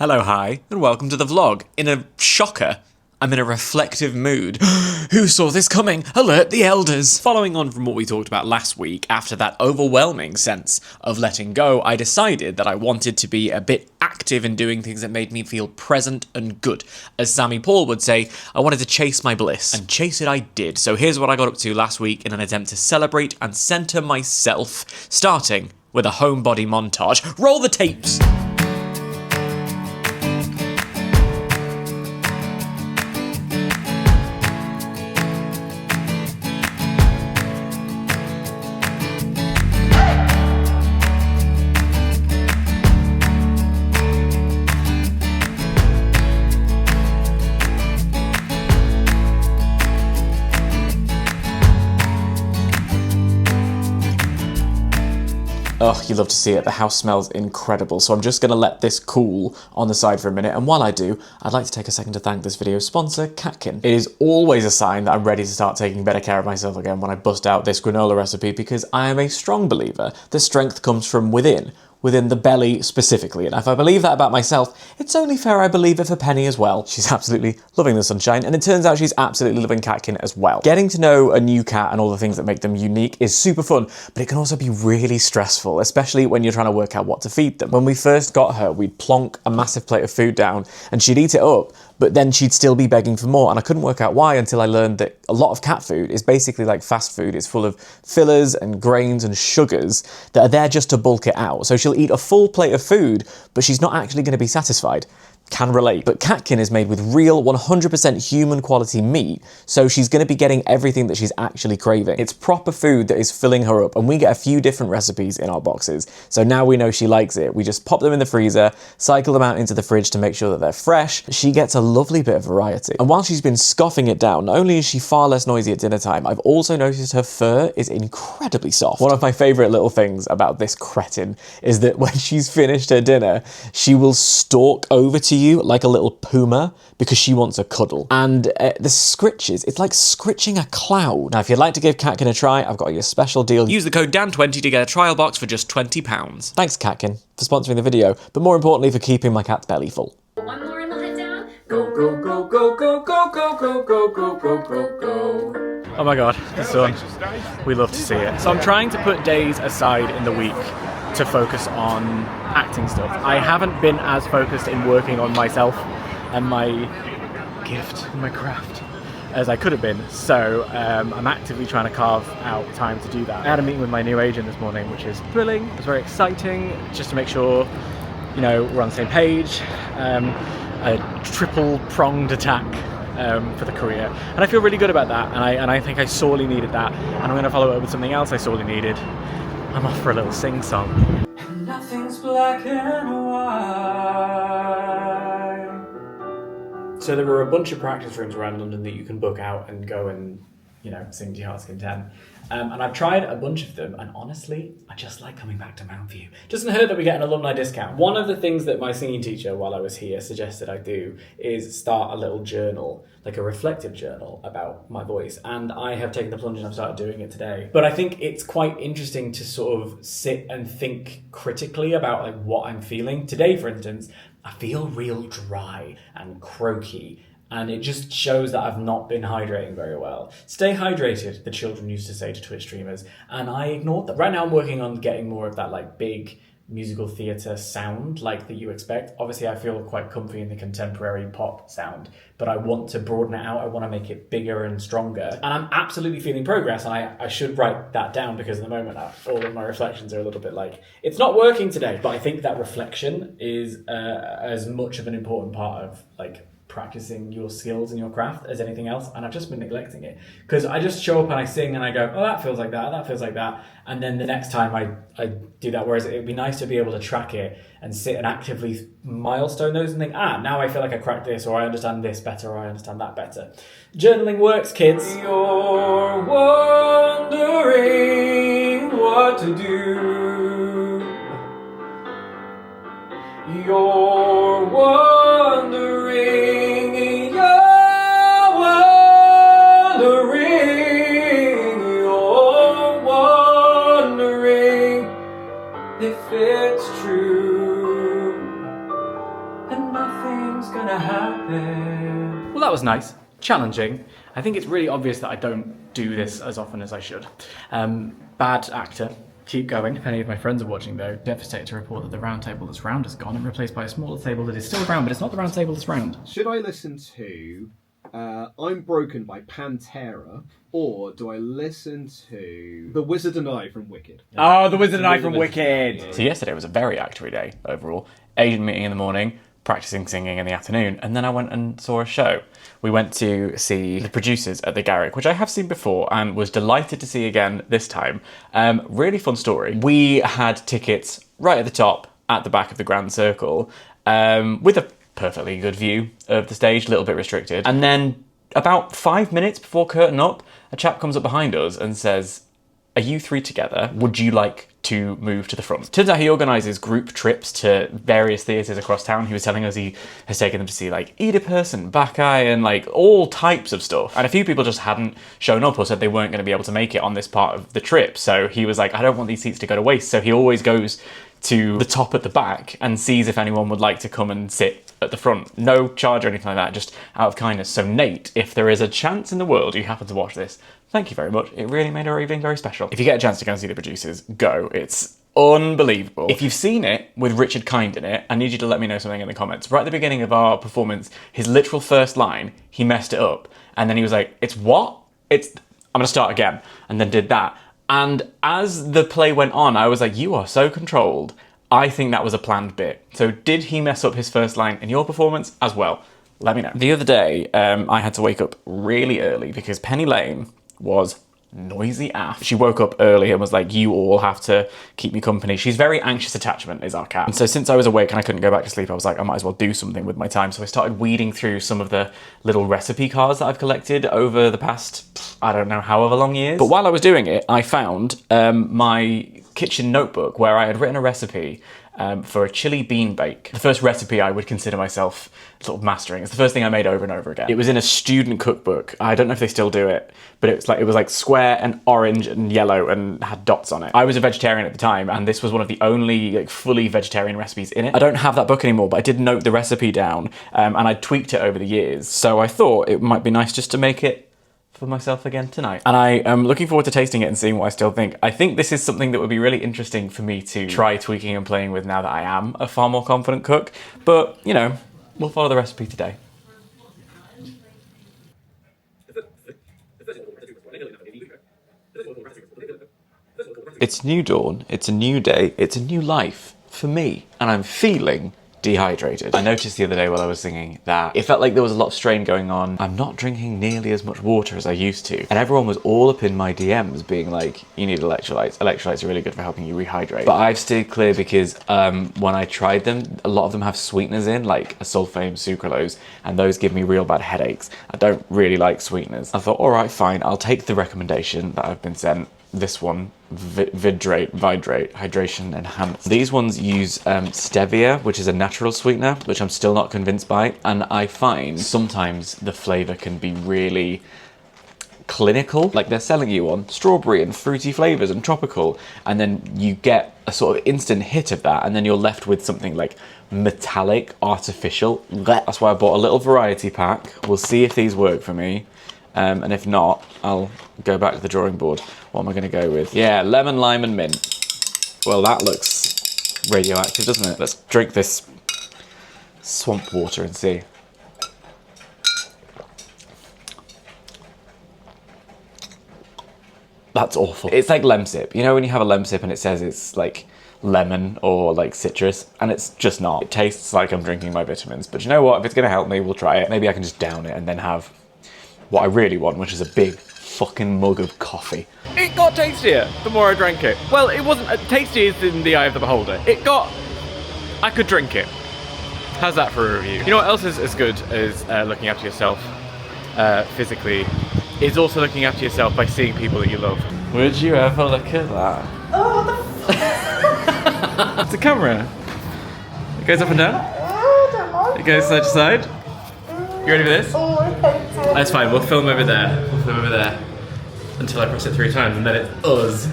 Hello, hi, and welcome to the vlog. In a shocker, I'm in a reflective mood. Who saw this coming? Alert the elders! Following on from what we talked about last week, after that overwhelming sense of letting go, I decided that I wanted to be a bit active in doing things that made me feel present and good. As Sammy Paul would say, I wanted to chase my bliss. And chase it I did. So here's what I got up to last week in an attempt to celebrate and centre myself, starting with a homebody montage. Roll the tapes! Oh, you love to see it. The house smells incredible. So I'm just going to let this cool on the side for a minute. And while I do, I'd like to take a second to thank this video's sponsor, Catkin. It is always a sign that I'm ready to start taking better care of myself again when I bust out this granola recipe, because I am a strong believer that strength comes from within the belly specifically. And if I believe that about myself, it's only fair I believe it for Penny as well. She's absolutely loving the sunshine, and it turns out she's absolutely loving Catkin as well. Getting to know a new cat and all the things that make them unique is super fun, but it can also be really stressful, especially when you're trying to work out what to feed them. When we first got her, we'd plonk a massive plate of food down and she'd eat it up, but then she'd still be begging for more, and I couldn't work out why until I learned that a lot of cat food is basically like fast food. It's full of fillers and grains and sugars that are there just to bulk it out. So she'll eat a full plate of food, but she's not actually going to be satisfied. Can relate. But Catkin is made with real 100% human quality meat, so she's going to be getting everything that she's actually craving. It's proper food that is filling her up, and we get a few different recipes in our boxes, so now we know she likes it. We just pop them in the freezer, cycle them out into the fridge to make sure that they're fresh. She gets a lovely bit of variety. And while she's been scoffing it down, not only is she far less noisy at dinner time, I've also noticed her fur is incredibly soft. One of my favourite little things about this cretin is that when she's finished her dinner, she will stalk over to you like a little puma because she wants a cuddle. And the scritches, it's like scritching a cloud. Now, if you'd like to give Catkin a try, I've got you a special deal. Use the code DAN20 to get a trial box for just £20. Thanks, Catkin, for sponsoring the video, but more importantly, for keeping my cat's belly full. One more in the head down. Go, go, go, go, go, go, go, go, go, go, go, go, go. Oh my god, the sun. We love to see it. So I'm trying to put days aside in the week to focus on acting stuff. I haven't been as focused in working on myself and my gift, my craft, as I could have been. So I'm actively trying to carve out time to do that. I had a meeting with my new agent this morning, which is thrilling. It was very exciting, just to make sure, you know, we're on the same page. A triple-pronged attack for the career, and I feel really good about that, and I think I sorely needed that, and I'm going to follow it up with something else I sorely needed. I'm off for a little sing-song. And nothing's black and white. So there were a bunch of practice rooms around London that you can book out and go and, you know, sing to your heart's content. And I've tried a bunch of them, and honestly, I just like coming back to Mount View. Doesn't hurt that we get an alumni discount. One of the things that my singing teacher, while I was here, suggested I do is start a little journal, like a reflective journal about my voice. And I have taken the plunge and I've started doing it today. But I think it's quite interesting to sort of sit and think critically about like what I'm feeling. Today, for instance, I feel real dry and croaky. And it just shows that I've not been hydrating very well. Stay hydrated, the children used to say to Twitch streamers, and I ignored them. Right now I'm working on getting more of that like big musical theatre sound like that you expect. Obviously I feel quite comfy in the contemporary pop sound, but I want to broaden it out. I want to make it bigger and stronger. And I'm absolutely feeling progress, and I should write that down, because at the moment all of my reflections are a little bit like, it's not working today. But I think that reflection is as much of an important part of like practicing your skills and your craft as anything else, and I've just been neglecting it, because I just show up and I sing and I go, oh, that feels like that feels like that, and then the next time I do that, whereas it would be nice to be able to track it and sit and actively milestone those and think, now I feel like I cracked this, or I understand this better, or I understand that better. Journaling works, kids. You're wondering what to do. You're wondering, you're wondering if it's true. And nothing's gonna happen. Well, that was nice. Challenging. I think it's really obvious that I don't do this as often as I should. Bad actor. Keep going. If any of my friends are watching though, devastated to report that the round table that's round is gone and replaced by a smaller table that is still round, but it's not the round table that's round. Should I listen to I'm Broken by Pantera, or do I listen to The Wizard and I from Wicked? Oh, The Wizard and I from Wicked! So yesterday was a very actory day overall. Asian meeting in the morning, practicing singing in the afternoon, and then I went and saw a show. We went to see The Producers at the Garrick, which I have seen before and was delighted to see again this time. Really fun story. We had tickets right at the top, at the back of the Grand Circle, with a perfectly good view of the stage, a little bit restricted. And then about 5 minutes before curtain up, a chap comes up behind us and says, "Are you three together? Would you like to move to the front?" Turns out he organises group trips to various theatres across town. He was telling us he has taken them to see like Oedipus and Bacchae and like all types of stuff. And a few people just hadn't shown up or said they weren't going to be able to make it on this part of the trip. So he was like, I don't want these seats to go to waste. So he always goes to the top at the back and sees if anyone would like to come and sit at the front. No charge or anything like that, just out of kindness. So Nate, if there is a chance in the world you happen to watch this, thank you very much. It really made our evening very special. If you get a chance to go and see The Producers, go. It's unbelievable. If you've seen it with Richard Kind in it, I need you to let me know something in the comments. Right at the beginning of our performance, his literal first line, he messed it up. And then he was like, "It's what? I'm gonna start again." And then did that. And as the play went on, I was like, you are so controlled. I think that was a planned bit. So did he mess up his first line in your performance as well? Let me know. The other day, I had to wake up really early because Penny Lane was noisy af. She woke up early and was like, you all have to keep me company. She's very anxious attachment, is our cat. And so since I was awake and I couldn't go back to sleep, I was like, I might as well do something with my time. So I started weeding through some of the little recipe cards that I've collected over the past, I don't know, however long years. But while I was doing it, I found my kitchen notebook where I had written a recipe for a chili bean bake. The first recipe I would consider myself sort of mastering. It's the first thing I made over and over again. It was in a student cookbook. I don't know if they still do it, but it was like square and orange and yellow and had dots on it. I was a vegetarian at the time, and this was one of the only like fully vegetarian recipes in it. I don't have that book anymore, but I did note the recipe down, and I tweaked it over the years. So I thought it might be nice just to make it for myself again tonight. And I am looking forward to tasting it and seeing what I still think. I think this is something that would be really interesting for me to try tweaking and playing with now that I am a far more confident cook. But, you know, we'll follow the recipe today. It's new dawn, it's a new day, it's a new life for me, and I'm feeling dehydrated. I noticed the other day while I was singing that it felt like there was a lot of strain going on. I'm not drinking nearly as much water as I used to. And everyone was all up in my DMs being like, you need electrolytes. Electrolytes are really good for helping you rehydrate. But I've stayed clear because when I tried them, a lot of them have sweeteners in, like aspartame, sucralose, and those give me real bad headaches. I don't really like sweeteners. I thought, all right, fine, I'll take the recommendation that I've been sent. This one, Vidrate, Hydration Enhanced. These ones use stevia, which is a natural sweetener, which I'm still not convinced by. And I find sometimes the flavour can be really clinical. Like they're selling you on strawberry and fruity flavours and tropical, and then you get a sort of instant hit of that, and then you're left with something like metallic, artificial. That's why I bought a little variety pack. We'll see if these work for me. And if not, I'll go back to the drawing board. What am I going to go with? Yeah, lemon, lime, and mint. Well, that looks radioactive, doesn't it? Let's drink this swamp water and see. That's awful. It's like Lemsip. You know when you have a Lemsip and it says it's like lemon or like citrus, and it's just not. It tastes like I'm drinking my vitamins. But you know what? If it's going to help me, we'll try it. Maybe I can just down it and then have what I really want, which is a big fucking mug of coffee. It got tastier the more I drank it. Well, it wasn't tasty is in the eye of the beholder. I could drink it. How's that for a review? You know what else is as good as looking after yourself physically, is also looking after yourself by seeing people that you love. Would you ever look at that? Oh, what the f***? It's a camera. It goes up and down. I don't like It goes side to side. You ready for this? Oh, I hate it. That's fine, we'll film over there. We'll film over there until I press it 3 times and then it's us.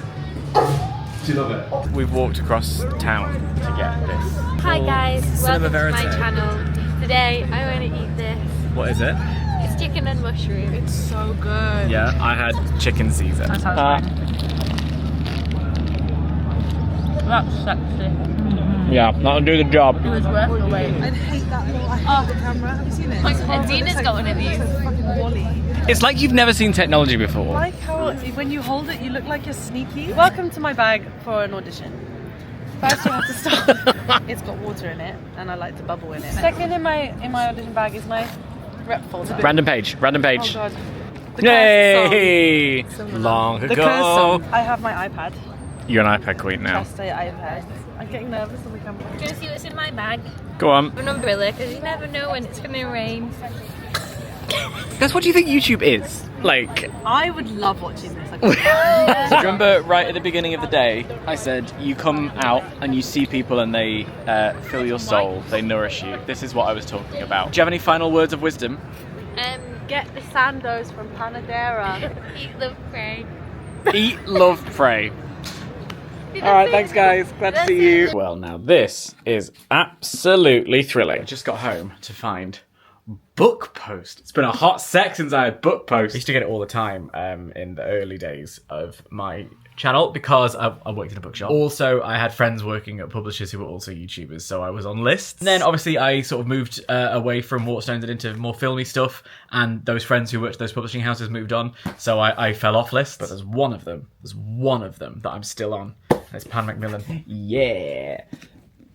Do you love it? We've walked across town to get this. Hi guys, Cinema welcome to my Verite. channel, Today, I want to eat this. What is it? It's chicken and mushroom. It's so good. Yeah, I had chicken Caesar. That sounds That's sexy. Yeah, that'll do the job. It was worth the wait. I hate that little. I hate the camera. Have you seen it? Adina's got one of these. It's like fucking Wally. It's like you've never seen technology before. Like how when you hold it, you look like you're sneaky. Welcome to my bag for an audition. First, you have to start. It's got water in it, and I like to bubble in it. Second, in my audition bag is my rep folder. Random page. Oh god. The Yay! Curse song. Long The ago. Curse song. I have my iPad. You're an iPad queen now. Just say iPad. I'm getting nervous on the camera. Do you want to see what's in my bag? Go on. An umbrella, because you never know when it's going to rain. Guys, what do you think YouTube is? Like, I would love watching this. so do you remember right at the beginning of the day, I said you come out and you see people and they fill your soul, they nourish you. This is what I was talking about. Do you have any final words of wisdom? Get the Sandos from Panadera. Eat, love, pray. Eat, love, pray. Alright, thanks guys. Glad to see you. Well, now this is absolutely thrilling. I just got home to find book post. It's been a hot sec since I had book post. I used to get it all the time in the early days of my channel because I worked in a bookshop. Also, I had friends working at publishers who were also YouTubers, so I was on lists. And then obviously I sort of moved away from Waterstones and into more filmy stuff, and those friends who worked at those publishing houses moved on, so I fell off lists. But there's one of them that I'm still on. It's Pan Macmillan. Yeah.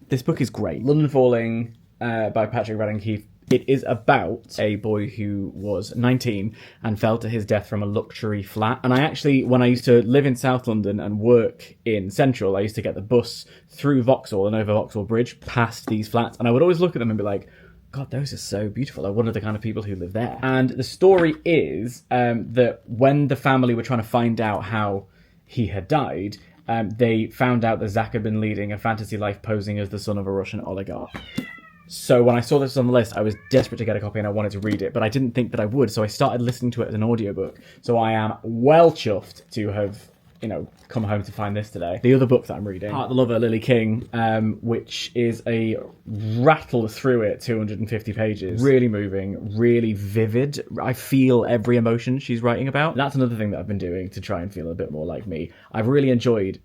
This book is great. London Falling by Patrick Radden Keefe. It is about a boy who was 19 and fell to his death from a luxury flat. And I actually, when I used to live in South London and work in Central, I used to get the bus through Vauxhall and over Vauxhall Bridge past these flats. And I would always look at them and be like, God, those are so beautiful. I wonder the kind of people who live there. And the story is that when the family were trying to find out how he had died, they found out that Zach had been leading a fantasy life posing as the son of a Russian oligarch. So when I saw this on the list, I was desperate to get a copy and I wanted to read it, but I didn't think that I would, so I started listening to it as an audiobook. So I am well chuffed to have, come home to find this today. The other book that I'm reading, Heart the Lover, Lily King, which is a rattle through it, 250 pages. Really moving, really vivid. I feel every emotion she's writing about. That's another thing that I've been doing to try and feel a bit more like me. I've really enjoyed,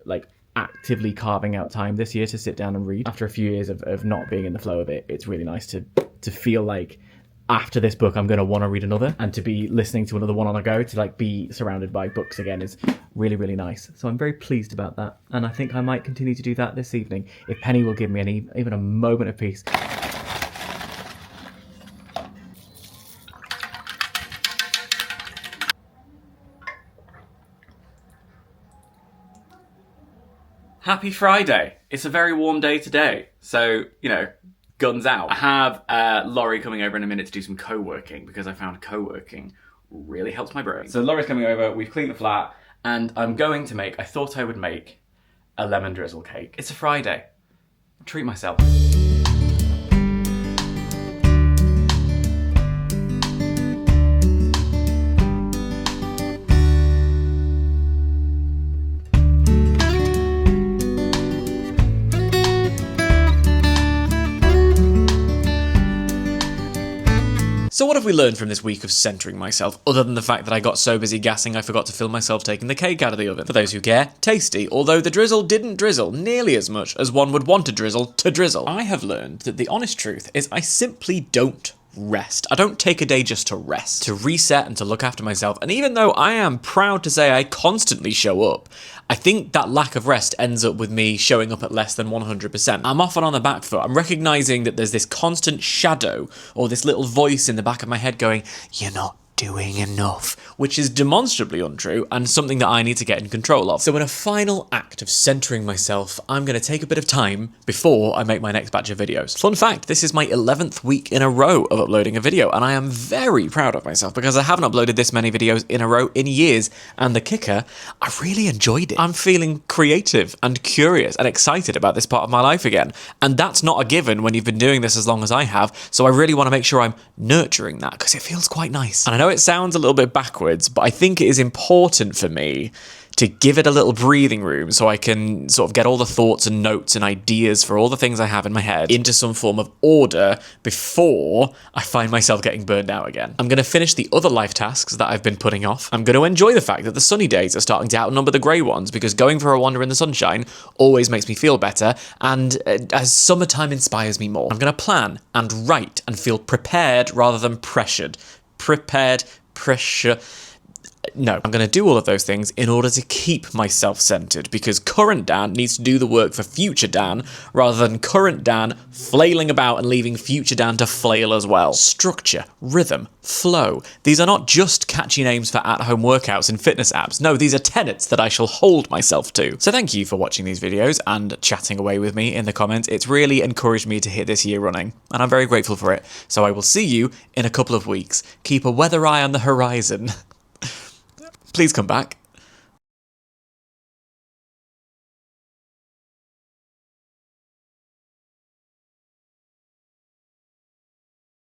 actively carving out time this year to sit down and read. After a few years of not being in the flow of it, it's really nice to feel like after this book I'm going to want to read another, and to be listening to another one on the go, to be surrounded by books again is really, really nice. So I'm very pleased about that, and I think I might continue to do that this evening if Penny will give me even a moment of peace. Happy Friday. It's a very warm day today, so, guns out. I have Laurie coming over in a minute to do some co-working, because I found co-working really helps my brain. So Laurie's coming over, we've cleaned the flat, and I'm going to I thought I would make a lemon drizzle cake. It's a Friday. I'll treat myself. So what have we learned from this week of centering myself, other than the fact that I got so busy gassing I forgot to film myself taking the cake out of the oven? For those who care, tasty, although the drizzle didn't drizzle nearly as much as one would want a drizzle to drizzle. I have learned that the honest truth is I simply don't rest. I don't take a day just to rest, to reset and to look after myself. And even though I am proud to say I constantly show up, I think that lack of rest ends up with me showing up at less than 100%. I'm often on the back foot. I'm recognizing that there's this constant shadow or this little voice in the back of my head going, "You're not doing enough," which is demonstrably untrue and something that I need to get in control of. So in a final act of centering myself, I'm going to take a bit of time before I make my next batch of videos. Fun fact, this is my 11th week in a row of uploading a video, and I am very proud of myself because I haven't uploaded this many videos in a row in years, and the kicker, I really enjoyed it. I'm feeling creative and curious and excited about this part of my life again, and that's not a given when you've been doing this as long as I have, so I really want to make sure I'm nurturing that because it feels quite nice. And I know it sounds a little bit backwards, but I think it is important for me to give it a little breathing room so I can sort of get all the thoughts and notes and ideas for all the things I have in my head into some form of order before I find myself getting burned out again. I'm going to finish the other life tasks that I've been putting off. I'm going to enjoy the fact that the sunny days are starting to outnumber the grey ones, because going for a wander in the sunshine always makes me feel better, and as summertime inspires me more. I'm going to plan and write and feel prepared rather than pressured. Prepared, pressure... No, I'm going to do all of those things in order to keep myself centered, because current Dan needs to do the work for future Dan rather than current Dan flailing about and leaving future Dan to flail as well. Structure, rhythm, flow. These are not just catchy names for at-home workouts and fitness apps. No, these are tenets that I shall hold myself to. So thank you for watching these videos and chatting away with me in the comments. It's really encouraged me to hit this year running, and I'm very grateful for it. So I will see you in a couple of weeks. Keep a weather eye on the horizon. Please come back.